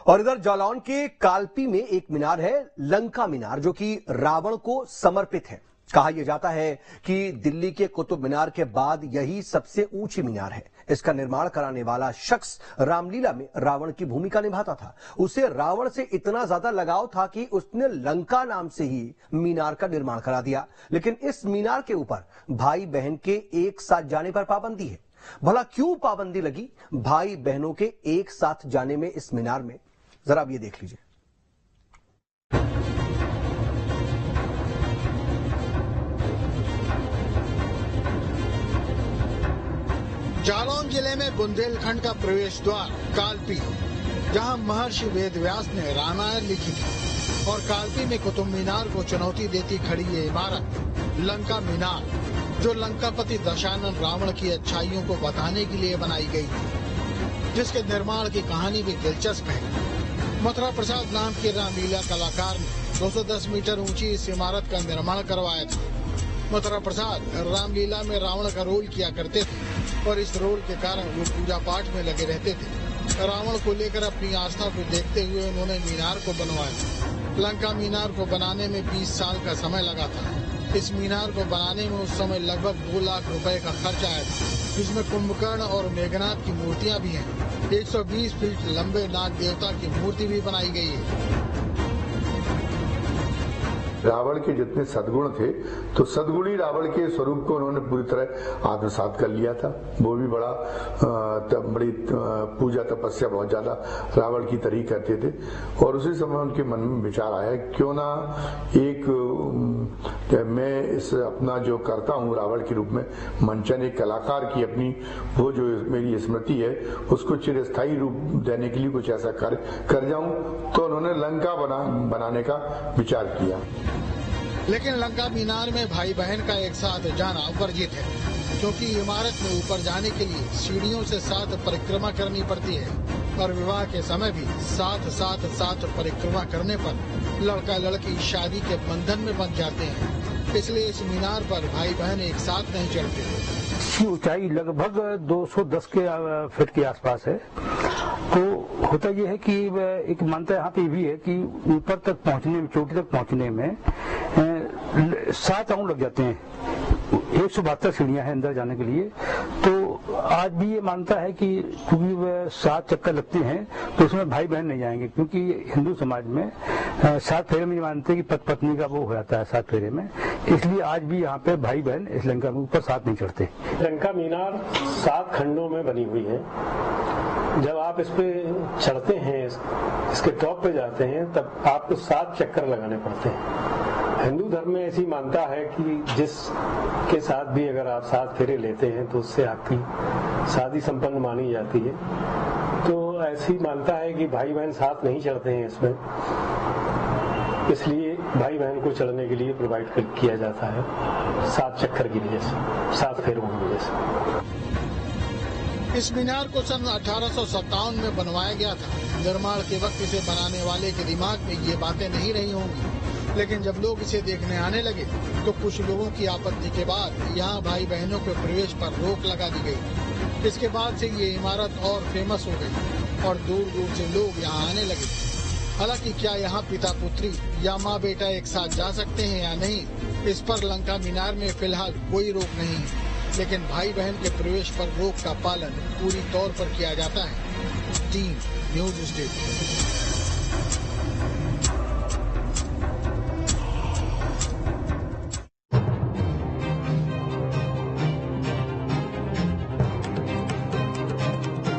और इधर जालौन के कालपी में एक मीनार है, लंका मीनार, जो कि रावण को समर्पित है। कहा यह जाता है कि दिल्ली के कुतुब मीनार के बाद यही सबसे ऊंची मीनार है। इसका निर्माण कराने वाला शख्स रामलीला में रावण की भूमिका निभाता था। उसे रावण से इतना ज्यादा लगाव था कि उसने लंका नाम से ही मीनार का निर्माण करा दिया। लेकिन इस मीनार के ऊपर भाई बहन के एक साथ जाने पर पाबंदी है। भला क्यों पाबंदी लगी भाई बहनों के एक साथ जाने में इस मीनार में? जरा अब ये देख लीजिए। जालौन जिले में बुंदेलखंड का प्रवेश द्वार कालपी, जहां महर्षि वेदव्यास ने रामायण लिखी थी, और कालपी में कुतुब मीनार को चुनौती देती खड़ी ये इमारत लंका मीनार, जो लंकापति दशानन रावण की अच्छाइयों को बताने के लिए बनाई गई थी, जिसके निर्माण की कहानी भी दिलचस्प है। मथुरा प्रसाद नाम के रामलीला कलाकार ने 210 मीटर ऊंची इस इमारत का निर्माण करवाया था। मथुरा प्रसाद रामलीला में रावण का रोल किया करते थे और इस रोल के कारण वो पूजा पाठ में लगे रहते थे। रावण को लेकर अपनी आस्था को देखते हुए उन्होंने मीनार को बनवाया। लंका मीनार को बनाने में 20 साल का समय लगा था। इस मीनार को बनाने में उस समय लगभग 2 लाख रुपए का खर्च आया था, जिसमें कुंभकर्ण और मेघनाथ की मूर्तियां भी हैं। 120 फीट लंबे नाग देवता की मूर्ति भी बनाई गई है। रावण के जितने सद्गुण थे, तो सद्गुणी रावण के स्वरूप को उन्होंने पूरी तरह आत्मसात कर लिया था। वो भी बड़ी पूजा तपस्या बहुत ज्यादा रावण की तरीक करते थे। और उसी समय उनके मन में विचार आया, क्यों ना मैं इस अपना जो करता हूँ रावण के रूप में मंचन, एक कलाकार की अपनी वो जो मेरी स्मृति है उसको चिरस्थायी रूप देने के लिए कुछ ऐसा कर जाऊं। तो उन्होंने लंका बनाने का विचार किया। लेकिन लंका मीनार में भाई बहन का एक साथ जाना वर्जित है, क्योंकि इमारत में ऊपर जाने के लिए सीढ़ियों से साथ परिक्रमा करनी पड़ती है और विवाह के समय भी साथ परिक्रमा करने पर लड़का लड़की शादी के बंधन में बंध जाते हैं। इसलिए इस मीनार पर भाई बहन एक साथ नहीं चढ़ते। इसकी ऊंचाई लगभग 210 फीट के आसपास है। तो होता यह है कि एक मानता यहाँ पे भी है कि ऊपर तक पहुँचने में, चोटी तक पहुँचने में 7 राउंड लग जाते हैं। 172 सीढ़ियां हैं अंदर जाने के लिए। तो आज भी ये मानता है कि क्योंकि वह 7 चक्कर लगते हैं तो उसमें भाई बहन नहीं जाएंगे, क्योंकि हिंदू समाज में 7 फेरे में मानते हैं कि पति पत्नी का वो हो जाता है 7 फेरे में। इसलिए आज भी यहाँ पे भाई बहन इस लंका में ऊपर साथ नहीं चढ़ते। लंका मीनार 7 खंडों में बनी हुई है। जब आप इस पे चढ़ते हैं, इसके टॉप पे जाते हैं, तब आपको 7 चक्कर लगाने पड़ते हैं। हिंदू धर्म में ऐसी मानता है कि जिस के साथ भी अगर आप 7 फेरे लेते हैं तो उससे आपकी शादी संपन्न मानी जाती है। तो ऐसी मानता है कि भाई बहन साथ नहीं चढ़ते हैं इसमें, इसलिए भाई बहन को चढ़ने के लिए प्रोवाइड किया जाता है 7 चक्कर की वजह से, 7 फेरों की वजह से। इस मीनार को सन 1857 में बनवाया गया था। निर्माण के वक्त इसे बनाने वाले के दिमाग में ये बातें नहीं रही होंगी, लेकिन जब लोग इसे देखने आने लगे तो कुछ लोगों की आपत्ति के बाद यहाँ भाई बहनों के प्रवेश पर रोक लगा दी गई। इसके बाद से ये इमारत और फेमस हो गई और दूर दूर से लोग यहाँ आने लगे। हालांकि क्या यहाँ पिता पुत्री या माँ बेटा एक साथ जा सकते हैं या नहीं, इस पर लंका मीनार में फिलहाल कोई रोक नहीं है। लेकिन भाई बहन के प्रवेश पर रोक का पालन पूरी तौर पर किया जाता है। Team news state.